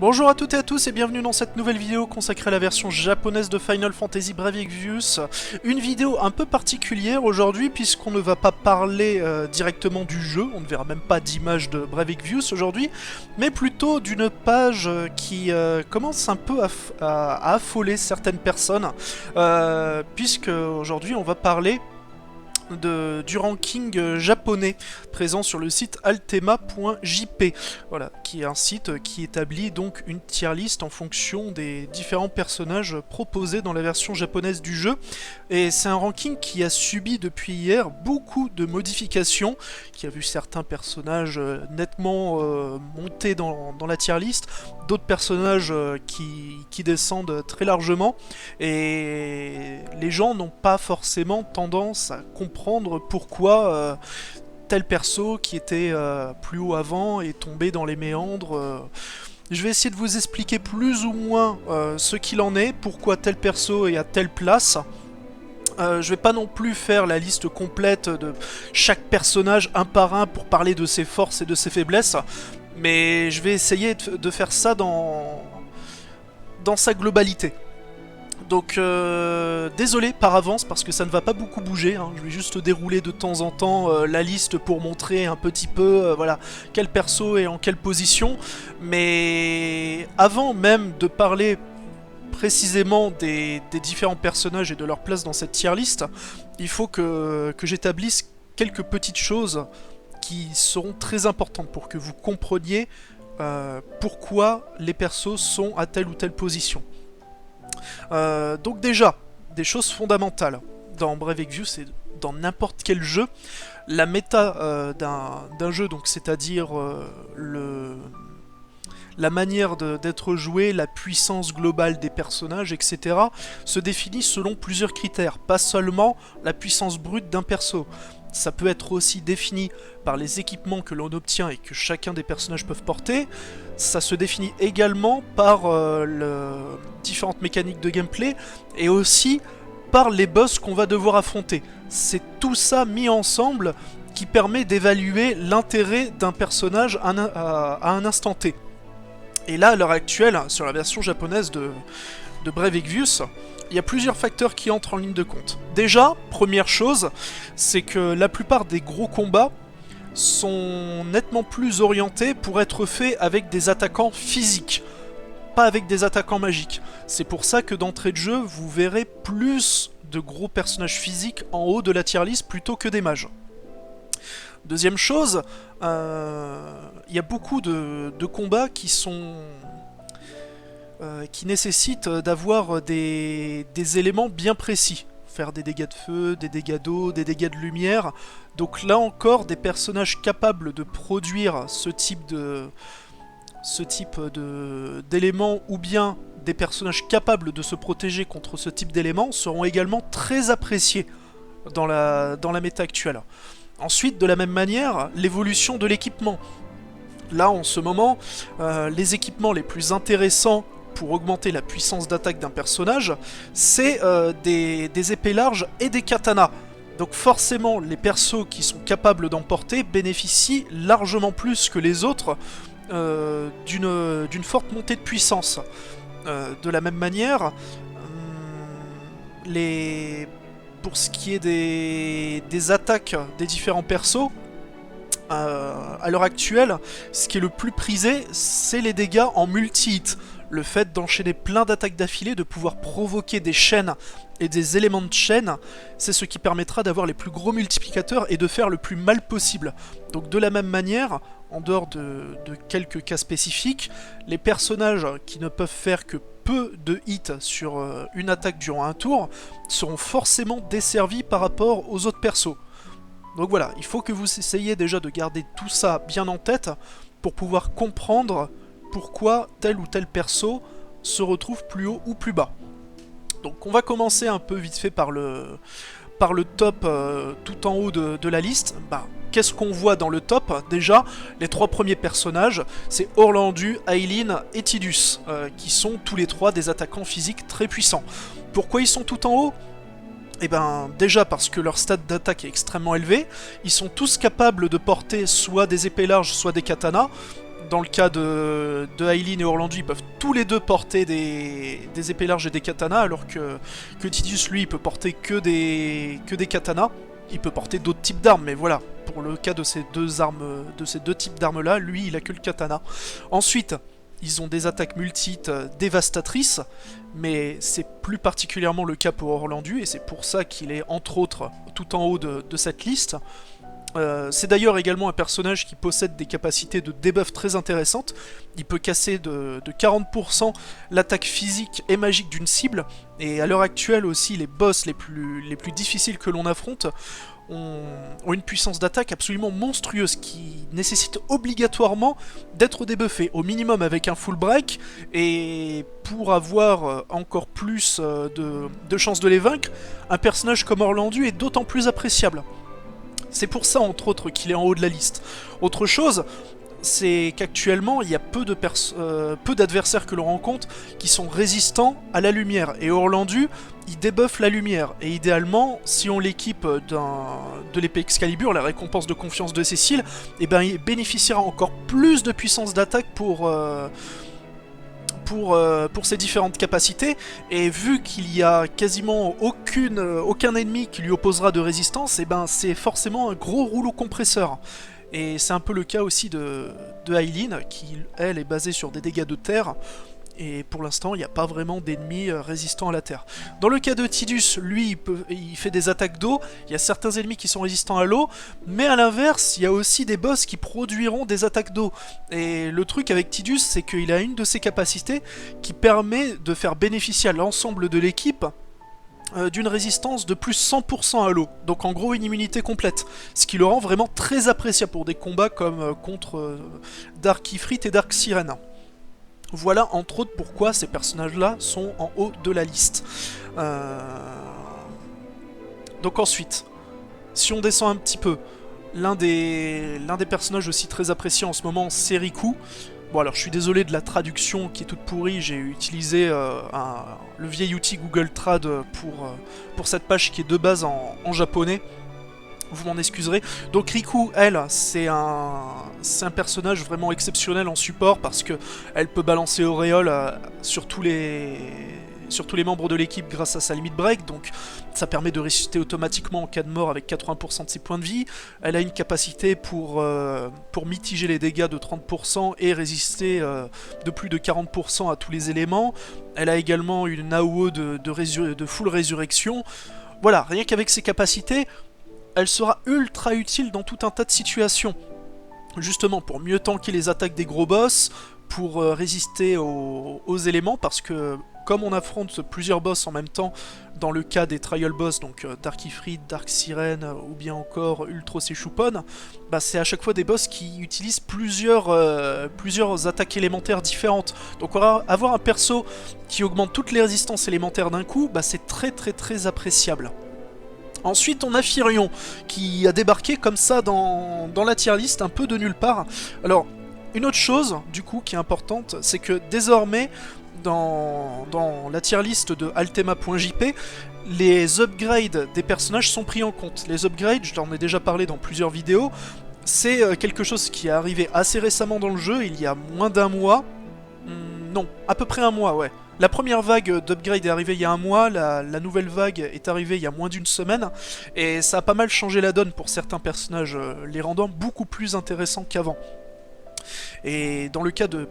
Bonjour à toutes et à tous et bienvenue dans cette nouvelle vidéo consacrée à la version japonaise de Final Fantasy Brave Exvius. Une vidéo un peu particulière aujourd'hui puisqu'on ne va pas parler directement du jeu, on ne verra même pas d'image de Brave Exvius aujourd'hui, mais plutôt d'une page qui commence un peu à affoler certaines personnes, puisque aujourd'hui on va parler du ranking japonais présent sur le site altema.jp, voilà, qui est un site qui établit donc une tier list en fonction des différents personnages proposés dans la version japonaise du jeu. Et c'est un ranking qui a subi depuis hier beaucoup de modifications, qui a vu certains personnages nettement monter dans la tier list, d'autres personnages qui descendent très largement, et les gens n'ont pas forcément tendance à comprendre pourquoi tel perso qui était plus haut avant est tombé dans les méandres. Je vais essayer de vous expliquer plus ou moins ce qu'il en est, pourquoi tel perso est à telle place. Je vais pas non plus faire la liste complète de chaque personnage un par un pour parler de ses forces et de ses faiblesses, mais je vais essayer de faire ça dans sa globalité. Donc désolé par avance parce que ça ne va pas beaucoup bouger, hein. Je vais juste dérouler de temps en temps la liste pour montrer un petit peu voilà, quel perso est en quelle position. Mais avant même de parler précisément des différents personnages et de leur place dans cette tier list, il faut que j'établisse quelques petites choses qui seront très importantes pour que vous compreniez pourquoi les persos sont à telle ou telle position. Donc déjà, des choses fondamentales dans Brave Exvius et dans n'importe quel jeu, la méta d'un jeu, donc c'est-à-dire la manière d'être joué, la puissance globale des personnages, etc., se définit selon plusieurs critères, pas seulement la puissance brute d'un perso. Ça peut être aussi défini par les équipements que l'on obtient et que chacun des personnages peuvent porter. Ça se définit également par différentes mécaniques de gameplay et aussi par les boss qu'on va devoir affronter. C'est tout ça mis ensemble qui permet d'évaluer l'intérêt d'un personnage à un instant T. Et là, à l'heure actuelle, sur la version japonaise de Brave Exvius, il y a plusieurs facteurs qui entrent en ligne de compte. Déjà, première chose, c'est que la plupart des gros combats sont nettement plus orientés pour être faits avec des attaquants physiques, pas avec des attaquants magiques. C'est pour ça que d'entrée de jeu, vous verrez plus de gros personnages physiques en haut de la tier list plutôt que des mages. Deuxième chose, il y a beaucoup de combats qui nécessitent d'avoir des éléments bien précis. Faire des dégâts de feu, des dégâts d'eau, des dégâts de lumière. Donc là encore, des personnages capables de produire ce type d'éléments ou bien des personnages capables de se protéger contre ce type d'éléments seront également très appréciés dans la méta actuelle. Ensuite, de la même manière, l'évolution de l'équipement. Là, en ce moment, les équipements les plus intéressants pour augmenter la puissance d'attaque d'un personnage, c'est des épées larges et des katanas. Donc forcément, les persos qui sont capables d'en porter bénéficient largement plus que les autres d'une forte montée de puissance. De la même manière, pour ce qui est des attaques des différents persos, à l'heure actuelle, ce qui est le plus prisé, c'est les dégâts en multi-hit. Le fait d'enchaîner plein d'attaques d'affilée, de pouvoir provoquer des chaînes et des éléments de chaîne, c'est ce qui permettra d'avoir les plus gros multiplicateurs et de faire le plus mal possible. Donc de la même manière, en dehors de quelques cas spécifiques, les personnages qui ne peuvent faire que peu de hits sur une attaque durant un tour seront forcément desservis par rapport aux autres persos. Donc voilà, il faut que vous essayiez déjà de garder tout ça bien en tête pour pouvoir comprendre pourquoi tel ou tel perso se retrouve plus haut ou plus bas. Donc on va commencer un peu vite fait par le top tout en haut de la liste. Qu'est-ce qu'on voit dans le top? Déjà, les trois premiers personnages, c'est Orlandu, Aileen et Tidus, qui sont tous les trois des attaquants physiques très puissants. Pourquoi ils sont tout en haut? Eh ben, déjà parce que leur stade d'attaque est extrêmement élevé, ils sont tous capables de porter soit des épées larges, soit des katanas, Dans le cas de Aileen et Orlandu, ils peuvent tous les deux porter des épées larges et des katanas, alors que Tidus, lui, il peut porter que des katanas. Il peut porter d'autres types d'armes, mais voilà, pour le cas de ces deux types d'armes-là, lui, il a que le katana. Ensuite, ils ont des attaques multites dévastatrices, mais c'est plus particulièrement le cas pour Orlandu, et c'est pour ça qu'il est, entre autres, tout en haut de cette liste. C'est d'ailleurs également un personnage qui possède des capacités de debuff très intéressantes. Il peut casser de 40% l'attaque physique et magique d'une cible, et à l'heure actuelle aussi les boss les plus difficiles que l'on affronte ont une puissance d'attaque absolument monstrueuse qui nécessite obligatoirement d'être débuffé, au minimum avec un full break, et pour avoir encore plus de chances de les vaincre, un personnage comme Orlandu est d'autant plus appréciable. C'est pour ça, entre autres, qu'il est en haut de la liste. Autre chose, c'est qu'actuellement, il y a peu d'adversaires que l'on rencontre qui sont résistants à la lumière. Et Orlandu, il débuffe la lumière. Et idéalement, si on l'équipe de l'épée Excalibur, la récompense de confiance de Cécile, eh ben, il bénéficiera encore plus de puissance d'attaque pour ses différentes capacités, et vu qu'il y a quasiment aucun ennemi qui lui opposera de résistance, et ben c'est forcément un gros rouleau compresseur. Et c'est un peu le cas aussi de Aileen, qui elle est basée sur des dégâts de terre, et pour l'instant il n'y a pas vraiment d'ennemis résistants à la terre. Dans le cas de Tidus, lui il fait des attaques d'eau, il y a certains ennemis qui sont résistants à l'eau, mais à l'inverse il y a aussi des boss qui produiront des attaques d'eau. Et le truc avec Tidus, c'est qu'il a une de ses capacités qui permet de faire bénéficier à l'ensemble de l'équipe d'une résistance de plus 100% à l'eau, donc en gros une immunité complète, ce qui le rend vraiment très appréciable pour des combats comme contre Dark Ifrit et Dark Sirène. Voilà entre autres pourquoi ces personnages-là sont en haut de la liste. Donc ensuite, si on descend un petit peu, l'un des personnages aussi très appréciés en ce moment, c'est Riku. Bon alors je suis désolé de la traduction qui est toute pourrie, j'ai utilisé le vieil outil Google Trad pour cette page qui est de base en japonais. Vous m'en excuserez. Donc Riku, elle, c'est un personnage vraiment exceptionnel en support parce que elle peut balancer Auréole sur tous les membres de l'équipe grâce à sa limit break, donc ça permet de ressusciter automatiquement en cas de mort avec 80% de ses points de vie. Elle a une capacité pour mitiger les dégâts de 30% et résister de plus de 40% à tous les éléments. Elle a également une AOE de full résurrection. Voilà, rien qu'avec ses capacités, elle sera ultra utile dans tout un tas de situations. Justement, pour mieux tanker les attaques des gros boss, pour résister aux éléments, parce que comme on affronte plusieurs boss en même temps, dans le cas des trial boss, donc Dark Ifrit, Dark Sirène, ou bien encore Ultros et Choupon, bah c'est à chaque fois des boss qui utilisent plusieurs attaques élémentaires différentes. Donc avoir un perso qui augmente toutes les résistances élémentaires d'un coup, bah c'est très appréciable. Ensuite on a Firion, qui a débarqué comme ça dans la tier list, un peu de nulle part. Alors, une autre chose, du coup, qui est importante, c'est que désormais, dans la tier list de Altema.jp, les upgrades des personnages sont pris en compte. Les upgrades, je t'en ai déjà parlé dans plusieurs vidéos, c'est quelque chose qui est arrivé assez récemment dans le jeu, il y a moins d'un mois. Non, à peu près un mois, ouais. La première vague d'upgrade est arrivée il y a un mois, la nouvelle vague est arrivée il y a moins d'une semaine, et ça a pas mal changé la donne pour certains personnages, les rendant beaucoup plus intéressants qu'avant. Et dans le cas de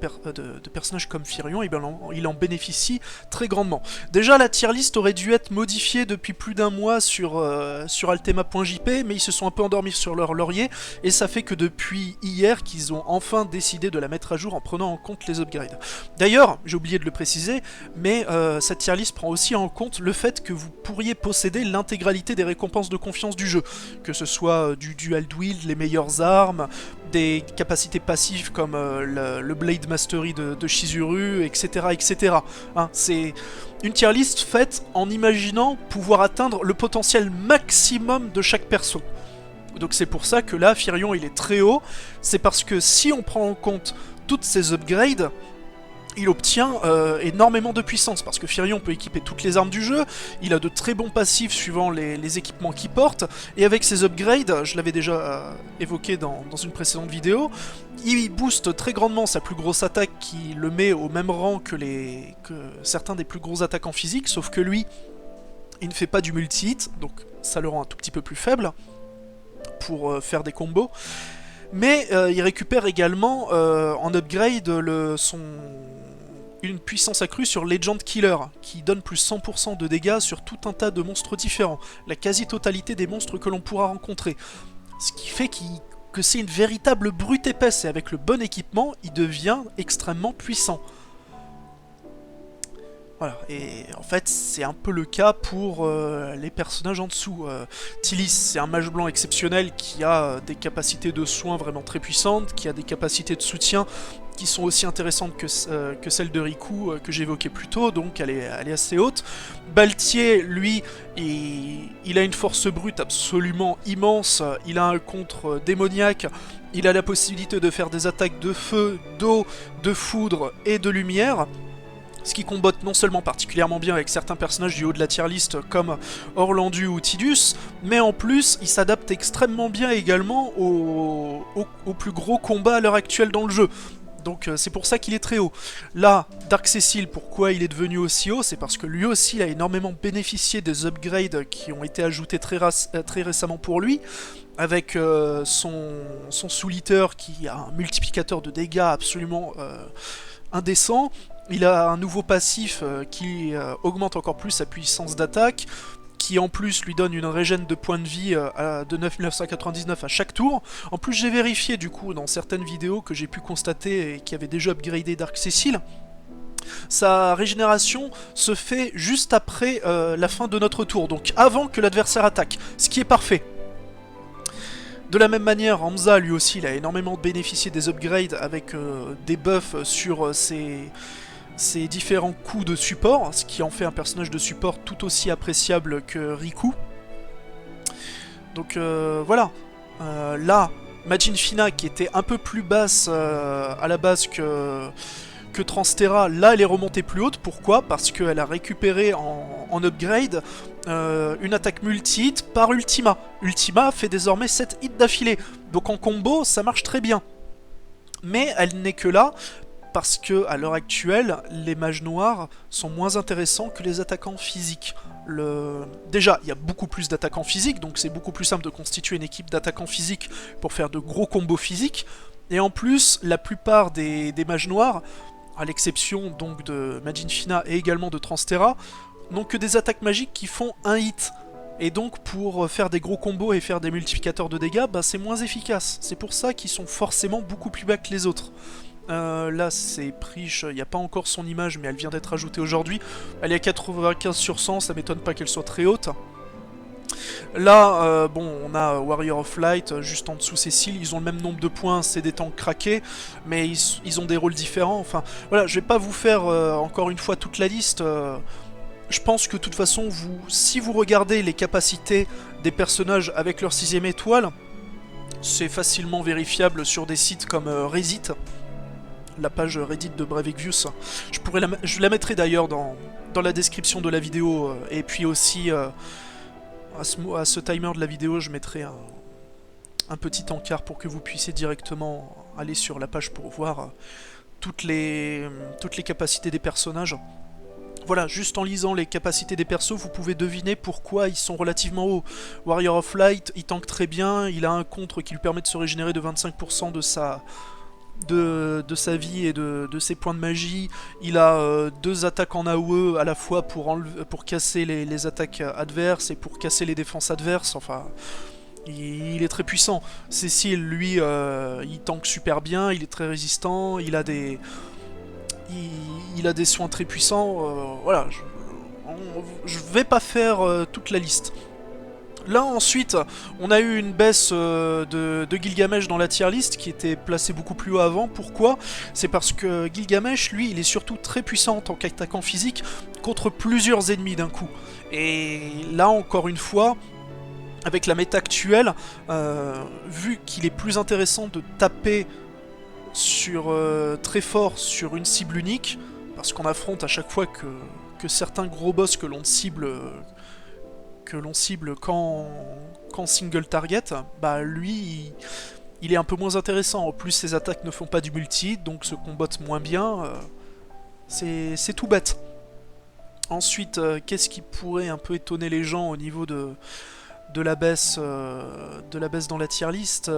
personnages comme Firion, il en bénéficie très grandement. Déjà, la tier list aurait dû être modifiée depuis plus d'un mois sur Altema.jp, mais ils se sont un peu endormis sur leur laurier, et ça fait que depuis hier qu'ils ont enfin décidé de la mettre à jour en prenant en compte les upgrades. D'ailleurs, j'ai oublié de le préciser, mais cette tier list prend aussi en compte le fait que vous pourriez posséder l'intégralité des récompenses de confiance du jeu, que ce soit du dual wield, les meilleures armes, des capacités passives comme le Blade Mastery de Shizuru, etc. etc. Hein, c'est une tier list faite en imaginant pouvoir atteindre le potentiel maximum de chaque perso. Donc c'est pour ça que là, Firion il est très haut, c'est parce que si on prend en compte toutes ces upgrades, il obtient énormément de puissance, parce que Firion peut équiper toutes les armes du jeu, il a de très bons passifs suivant les équipements qu'il porte, et avec ses upgrades, je l'avais déjà évoqué dans une précédente vidéo, il booste très grandement sa plus grosse attaque qui le met au même rang que certains des plus gros attaquants physiques, sauf que lui, il ne fait pas du multi-hit, donc ça le rend un tout petit peu plus faible pour faire des combos. Mais il récupère également en upgrade une puissance accrue sur Legend Killer, qui donne plus 100% de dégâts sur tout un tas de monstres différents, la quasi-totalité des monstres que l'on pourra rencontrer. Ce qui fait que c'est une véritable brute épaisse, et avec le bon équipement, il devient extrêmement puissant. Voilà, et en fait c'est un peu le cas pour les personnages en dessous. Tillis, c'est un mage blanc exceptionnel qui a des capacités de soins vraiment très puissantes, qui a des capacités de soutien qui sont aussi intéressantes que celles de Riku que j'évoquais plus tôt, donc elle est assez haute. Baltier, lui, il a une force brute absolument immense, il a un contre démoniaque, il a la possibilité de faire des attaques de feu, d'eau, de foudre et de lumière, ce qui combotte non seulement particulièrement bien avec certains personnages du haut de la tier list comme Orlandu ou Tidus, mais en plus il s'adapte extrêmement bien également aux plus gros combats à l'heure actuelle dans le jeu. Donc c'est pour ça qu'il est très haut. Là, Dark Cecil, pourquoi il est devenu aussi haut? C'est parce que lui aussi il a énormément bénéficié des upgrades qui ont été ajoutés très récemment pour lui, avec son Soul-Eater qui a un multiplicateur de dégâts absolument indécent. Il a un nouveau passif qui augmente encore plus sa puissance d'attaque, qui en plus lui donne une régène de points de vie de 999 à chaque tour. En plus j'ai vérifié du coup dans certaines vidéos que j'ai pu constater et qui avaient déjà upgradé Dark Cecil. Sa régénération se fait juste après la fin de notre tour, donc avant que l'adversaire attaque, ce qui est parfait. De la même manière, Hamza lui aussi il a énormément bénéficié des upgrades avec des buffs sur ses différents coups de support, ce qui en fait un personnage de support tout aussi appréciable que Riku. Donc voilà, là, Majin Fina qui était un peu plus basse à la base que Transtera, là elle est remontée plus haute. Pourquoi? Parce qu'elle a récupéré en upgrade une attaque multi-hit par Ultima. Ultima fait désormais 7 hits d'affilée, donc en combo ça marche très bien. Mais elle n'est que là parce que à l'heure actuelle, les mages noirs sont moins intéressants que les attaquants physiques. Déjà, il y a beaucoup plus d'attaquants physiques, donc c'est beaucoup plus simple de constituer une équipe d'attaquants physiques pour faire de gros combos physiques. Et en plus, la plupart des mages noirs, à l'exception donc de Majin Fina et également de Transtera, n'ont que des attaques magiques qui font un hit. Et donc pour faire des gros combos et faire des multiplicateurs de dégâts, bah, c'est moins efficace. C'est pour ça qu'ils sont forcément beaucoup plus bas que les autres. Là c'est Prish, il n'y a pas encore son image mais elle vient d'être ajoutée aujourd'hui. Elle est à 95 sur 100, ça m'étonne pas qu'elle soit très haute. Là, bon, on a Warrior of Light juste en dessous Cécile, ils ont le même nombre de points, c'est des tanks craqués, mais ils ont des rôles différents. Enfin, voilà, je vais pas vous faire encore une fois toute la liste. Je pense que de toute façon, si vous regardez les capacités des personnages avec leur 6ème étoile, c'est facilement vérifiable sur des sites comme Reddit. La page Reddit de Brevivius. Je la mettrai d'ailleurs dans la description de la vidéo, et puis aussi à ce timer de la vidéo je mettrai un petit encart pour que vous puissiez directement aller sur la page pour voir toutes les capacités des personnages. Voilà, juste en lisant les capacités des persos, vous pouvez deviner pourquoi ils sont relativement hauts. Warrior of Light, il tank très bien, il a un contre qui lui permet de se régénérer de 25% de sa vie et de ses points de magie. Il a 2 attaques en AOE à la fois pour casser les attaques adverses et pour casser les défenses adverses. Enfin, il est très puissant. Cécile, lui, il tank super bien, il est très résistant, il a des soins très puissants. Voilà, je vais pas faire toute la liste. Là ensuite, on a eu une baisse de Gilgamesh dans la tier list qui était placée beaucoup plus haut avant. Pourquoi? C'est parce que Gilgamesh, lui, il est surtout très puissant en tant qu'attaquant physique contre plusieurs ennemis d'un coup. Et là encore une fois, avec la méta actuelle, vu qu'il est plus intéressant de taper très fort sur une cible unique, parce qu'on affronte à chaque fois que certains gros boss que l'on cible qu'en single target, bah lui il est un peu moins intéressant. En plus ses attaques ne font pas du multi, donc se combattent moins bien. C'est tout bête. Ensuite, qu'est-ce qui pourrait un peu étonner les gens au niveau de la baisse dans la tier list?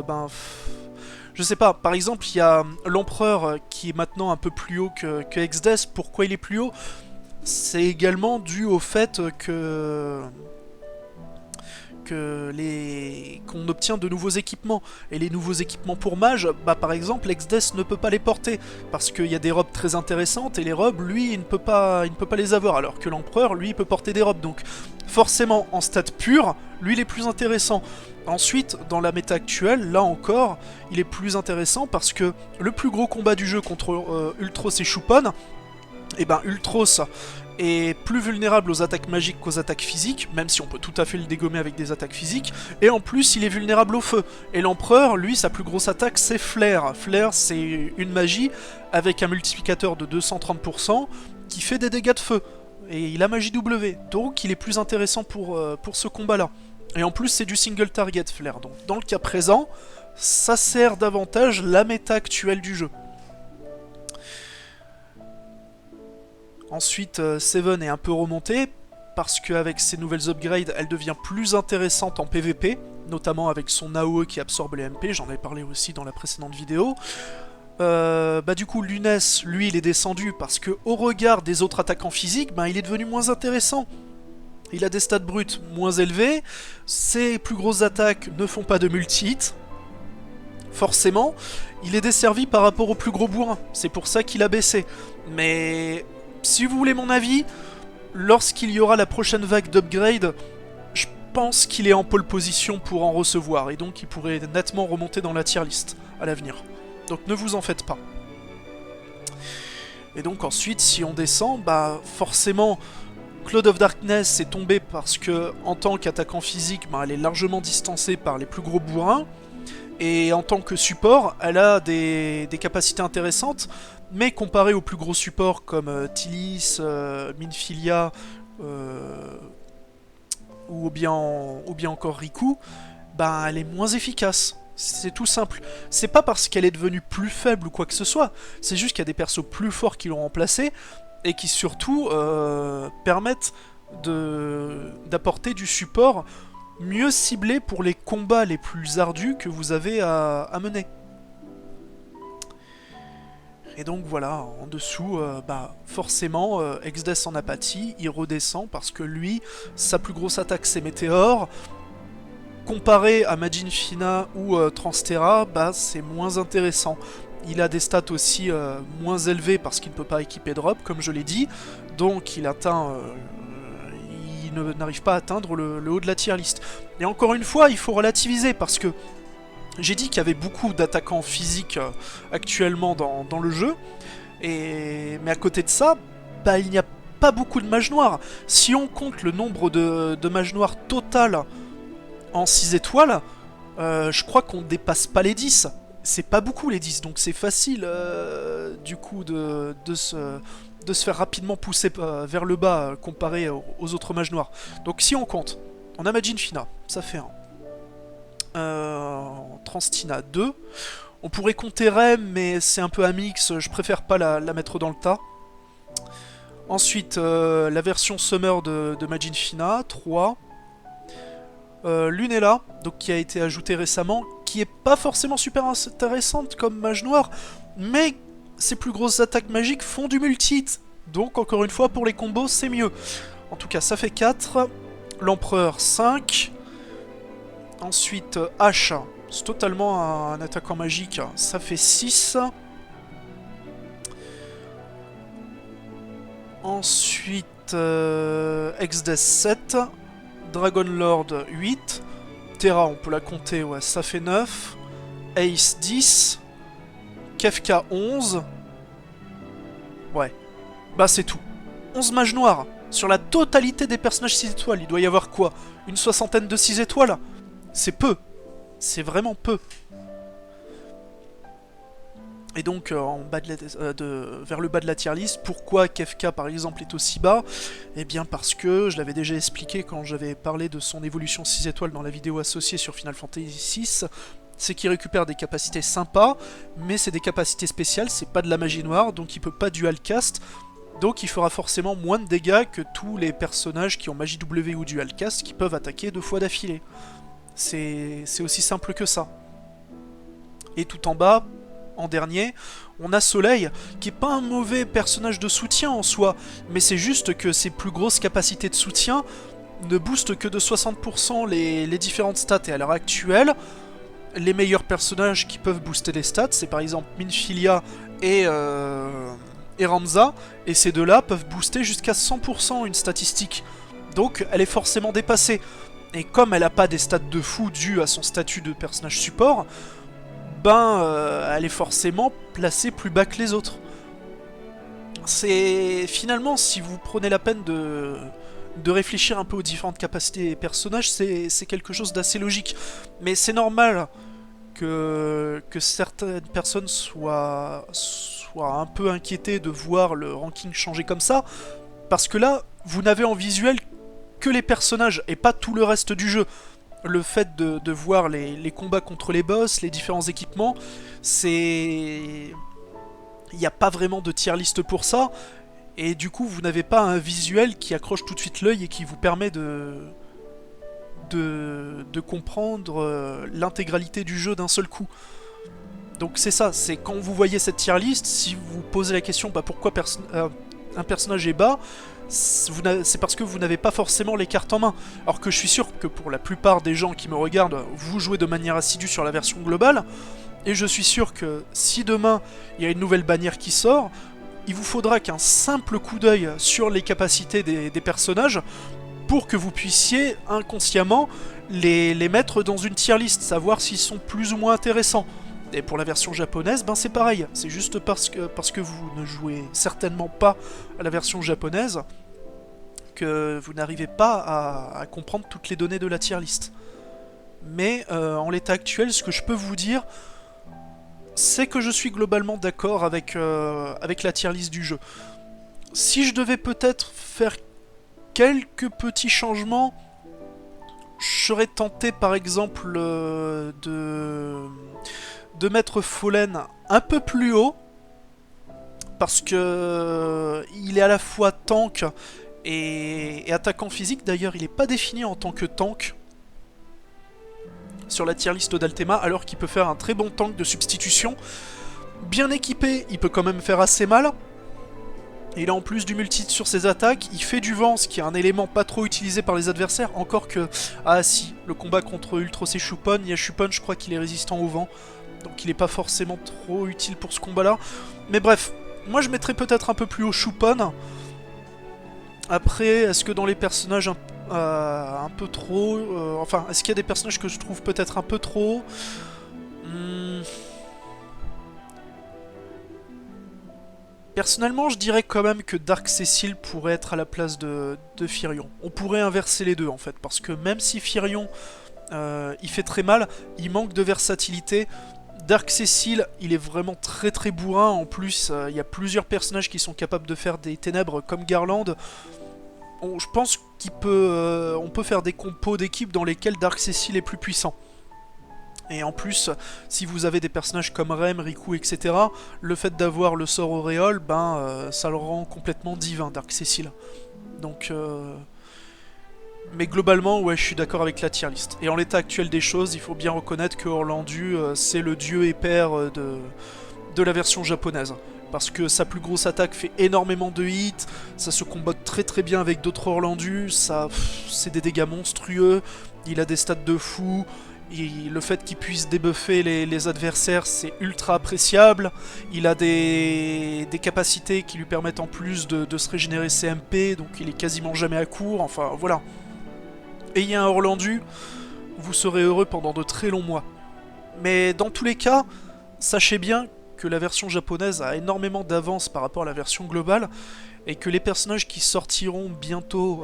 Je sais pas, par exemple, il y a l'Empereur qui est maintenant un peu plus haut que Exdes. Pourquoi il est plus haut? C'est également dû au fait qu'on obtient de nouveaux équipements. Et les nouveaux équipements pour mage, bah par exemple, Exdes ne peut pas les porter, parce qu'il y a des robes très intéressantes, et les robes, lui, il ne peut pas les avoir, alors que l'Empereur, lui, il peut porter des robes. Donc forcément, en stats pur, lui, il est plus intéressant. Ensuite, dans la méta actuelle, là encore, il est plus intéressant parce que le plus gros combat du jeu contre Ultros et Choupon, et ben Ultros est plus vulnérable aux attaques magiques qu'aux attaques physiques, même si on peut tout à fait le dégommer avec des attaques physiques, et en plus il est vulnérable au feu. Et l'Empereur, lui, sa plus grosse attaque c'est Flair. Flair c'est une magie avec un multiplicateur de 230% qui fait des dégâts de feu. Et il a magie W, donc il est plus intéressant pour ce combat-là. Et en plus c'est du single target Flair, donc dans le cas présent, ça sert davantage la méta actuelle du jeu. Ensuite, Seven est un peu remontée, parce qu'avec ses nouvelles upgrades, elle devient plus intéressante en PvP, notamment avec son AOE qui absorbe les MP, j'en ai parlé aussi dans la précédente vidéo. Du coup, Lunes, lui, il est descendu parce que au regard des autres attaquants physiques, il est devenu moins intéressant. Il a des stats bruts moins élevés, ses plus grosses attaques ne font pas de multi-hit. Forcément, il est desservi par rapport aux plus gros bourrins, c'est pour ça qu'il a baissé. Mais si vous voulez mon avis, lorsqu'il y aura la prochaine vague d'upgrade, je pense qu'il est en pole position pour en recevoir, et donc il pourrait nettement remonter dans la tier list à l'avenir. Donc ne vous en faites pas. Et donc ensuite, si on descend, forcément, Cloud of Darkness est tombée parce que, en tant qu'attaquant physique, elle est largement distancée par les plus gros bourrins. Et en tant que support, elle a des capacités intéressantes, mais comparée aux plus gros supports comme Tilis, Minfilia, ou bien encore Riku, elle est moins efficace. C'est tout simple. C'est pas parce qu'elle est devenue plus faible ou quoi que ce soit, c'est juste qu'il y a des persos plus forts qui l'ont remplacée, et qui surtout permettent d'apporter du support mieux ciblé pour les combats les plus ardus que vous avez à mener. Et donc voilà, en dessous, forcément, Exdes en apathie, il redescend parce que lui, sa plus grosse attaque c'est Météore. Comparé à Majin Fina ou Transterra, c'est moins intéressant. Il a des stats aussi moins élevés parce qu'il ne peut pas équiper drop, comme je l'ai dit. Donc il n'arrive pas à atteindre le haut de la tier list. Et encore une fois, il faut relativiser parce que j'ai dit qu'il y avait beaucoup d'attaquants physiques actuellement dans le jeu. Mais à côté de ça, il n'y a pas beaucoup de mages noirs. Si on compte le nombre de mages noirs total en 6 étoiles, je crois qu'on dépasse pas les 10. C'est pas beaucoup les 10, donc c'est facile du coup de se faire rapidement pousser vers le bas comparé aux autres mages noirs. Donc si on compte, on a Majin Fina, ça fait 1. Transtina 2. On pourrait compter Rem, mais c'est un peu un mix, je préfère pas la mettre dans le tas. Ensuite, la version Summer de Majin Fina, 3. Lunella, donc qui a été ajoutée récemment, qui est pas forcément super intéressante comme mage noir, mais ses plus grosses attaques magiques font du multi-hit, donc encore une fois pour les combos c'est mieux. En tout cas ça fait 4, l'Empereur 5, ensuite H, c'est totalement un attaquant magique, ça fait 6. Ensuite Exdes 7, Dragon Lord 8, Terra on peut la compter, ouais, ça fait 9, Ace 10, Kefka 11, ouais, c'est tout. 11 mages noirs, sur la totalité des personnages 6 étoiles, il doit y avoir quoi? Une soixantaine de 6 étoiles? C'est peu, c'est vraiment peu. Et donc en bas vers le bas de la tier list, pourquoi Kefka par exemple est aussi bas? Eh bien parce que, je l'avais déjà expliqué quand j'avais parlé de son évolution 6 étoiles dans la vidéo associée sur Final Fantasy VI, c'est qu'il récupère des capacités sympas, mais c'est des capacités spéciales, c'est pas de la magie noire, donc il peut pas dual cast, donc il fera forcément moins de dégâts que tous les personnages qui ont magie W ou dual cast qui peuvent attaquer 2 fois d'affilée. C'est aussi simple que ça. Et tout en bas, en dernier, on a Soleil, qui est pas un mauvais personnage de soutien en soi, mais c'est juste que ses plus grosses capacités de soutien ne boostent que de 60% les différentes stats. Et à l'heure actuelle, les meilleurs personnages qui peuvent booster les stats, c'est par exemple Minfilia et Ramza, et ces deux-là peuvent booster jusqu'à 100% une statistique. Donc elle est forcément dépassée. Et comme elle a pas des stats de fou dues à son statut de personnage support, elle est forcément placée plus bas que les autres. C'est finalement, si vous prenez la peine de réfléchir un peu aux différentes capacités des personnages, c'est quelque chose d'assez logique. Mais c'est normal que certaines personnes soient un peu inquiétées de voir le ranking changer comme ça, parce que là, vous n'avez en visuel que les personnages et pas tout le reste du jeu. Le fait de voir les combats contre les boss, les différents équipements, c'est... Il n'y a pas vraiment de tier list pour ça, et du coup vous n'avez pas un visuel qui accroche tout de suite l'œil et qui vous permet de comprendre l'intégralité du jeu d'un seul coup. Donc c'est ça, c'est quand vous voyez cette tier list, si vous posez la question pourquoi un personnage est bas, c'est parce que vous n'avez pas forcément les cartes en main. Alors que je suis sûr que pour la plupart des gens qui me regardent, vous jouez de manière assidue sur la version globale, et je suis sûr que si demain il y a une nouvelle bannière qui sort, il vous faudra qu'un simple coup d'œil sur les capacités des personnages pour que vous puissiez inconsciemment les mettre dans une tier list, savoir s'ils sont plus ou moins intéressants. Et pour la version japonaise, c'est pareil. C'est juste parce que vous ne jouez certainement pas à la version japonaise que vous n'arrivez pas à comprendre toutes les données de la tier list. Mais en l'état actuel, ce que je peux vous dire, c'est que je suis globalement d'accord avec la tier list du jeu. Si je devais peut-être faire quelques petits changements, je serais tenté par exemple de mettre Fallen un peu plus haut, parce que il est à la fois tank et attaquant physique. D'ailleurs, il n'est pas défini en tant que tank sur la tier list d'Altema, alors qu'il peut faire un très bon tank de substitution. Bien équipé, il peut quand même faire assez mal. Il a en plus du multi sur ses attaques, il fait du vent, ce qui est un élément pas trop utilisé par les adversaires, encore que... Ah si, le combat contre Ultros et Chupon, il y a Chupon, je crois qu'il est résistant au vent, donc il est pas forcément trop utile pour ce combat-là. Mais bref, moi je mettrais peut-être un peu plus haut Chupon. Après, est-ce que dans les personnages un peu trop... enfin, est-ce qu'il y a des personnages que je trouve peut-être un peu trop Personnellement, je dirais quand même que Dark Cecil pourrait être à la place de Firion. On pourrait inverser les deux en fait, parce que même si Firion il fait très mal, il manque de versatilité. Dark Cecil, il est vraiment très très bourrin. En plus, il y a plusieurs personnages qui sont capables de faire des ténèbres comme Garland. Je pense on peut faire des compos d'équipes dans lesquelles Dark Cecil est plus puissant. Et en plus, si vous avez des personnages comme Rem, Riku, etc., le fait d'avoir le sort auréole, ça le rend complètement divin, Dark Cecil. Donc... Mais globalement, ouais, je suis d'accord avec la tier list. Et en l'état actuel des choses, il faut bien reconnaître que Orlandu, c'est le dieu et père de la version japonaise. Parce que sa plus grosse attaque fait énormément de hits, ça se combat très très bien avec d'autres Orlandus, c'est des dégâts monstrueux, il a des stats de fou, le fait qu'il puisse débuffer les adversaires, c'est ultra appréciable. Il a des capacités qui lui permettent en plus de se régénérer CMP, donc il est quasiment jamais à court, enfin voilà. Ayez un Orlandu, vous serez heureux pendant de très longs mois. Mais dans tous les cas, sachez bien que la version japonaise a énormément d'avance par rapport à la version globale, et que les personnages qui sortiront bientôt,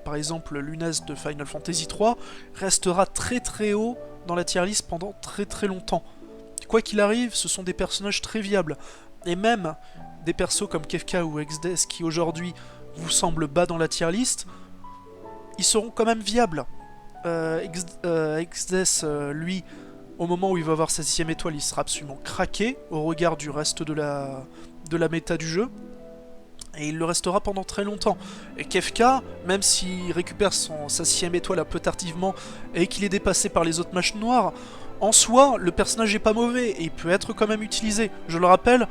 par exemple Lunès de Final Fantasy III, restera très très haut dans la tier list pendant très très longtemps. quoi qu'il arrive, ce sont des personnages très viables. Et même des persos comme Kefka ou Exdes qui aujourd'hui vous semblent bas dans la tier list, ils seront quand même viables. Exdes, lui, au moment où il va avoir sa 6ème étoile, il sera absolument craqué au regard du reste de la méta du jeu. Et il le restera pendant très longtemps. Et Kefka, même s'il récupère sa 6ème étoile un peu tardivement et qu'il est dépassé par les autres machines noires, en soi, le personnage est pas mauvais et il peut être quand même utilisé. Je le rappelle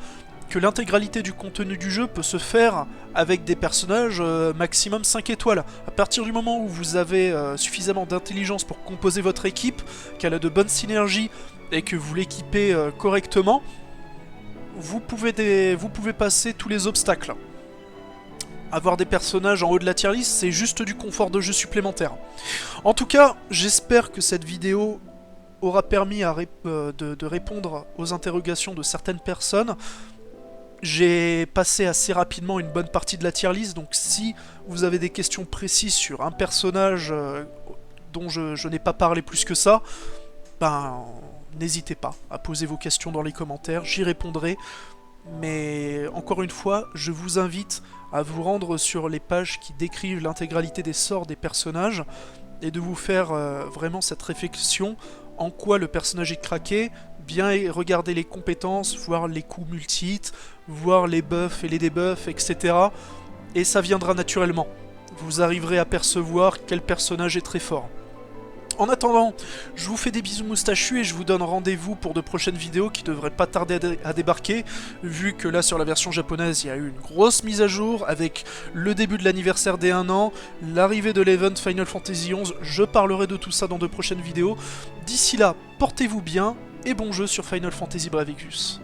que l'intégralité du contenu du jeu peut se faire avec des personnages maximum 5 étoiles. À partir du moment où vous avez suffisamment d'intelligence pour composer votre équipe, qu'elle a de bonnes synergies et que vous l'équipez correctement, vous pouvez passer tous les obstacles. Avoir des personnages en haut de la tier list, c'est juste du confort de jeu supplémentaire. En tout cas, j'espère que cette vidéo aura permis de répondre aux interrogations de certaines personnes. J'ai passé assez rapidement une bonne partie de la tier list, donc si vous avez des questions précises sur un personnage dont je n'ai pas parlé plus que ça, ben n'hésitez pas à poser vos questions dans les commentaires, j'y répondrai. Mais encore une fois, je vous invite à vous rendre sur les pages qui décrivent l'intégralité des sorts des personnages et de vous faire vraiment cette réflexion en quoi le personnage est craqué, bien regarder les compétences, voir les coups multi-hits, voir les buffs et les debuffs, etc. Et ça viendra naturellement. Vous arriverez à percevoir quel personnage est très fort. En attendant, je vous fais des bisous moustachus et je vous donne rendez-vous pour de prochaines vidéos qui devraient pas tarder à débarquer, vu que là sur la version japonaise il y a eu une grosse mise à jour avec le début de l'anniversaire des 1 an, l'arrivée de l'event Final Fantasy XI, je parlerai de tout ça dans de prochaines vidéos. D'ici là, portez-vous bien et bon jeu sur Final Fantasy Bravecus.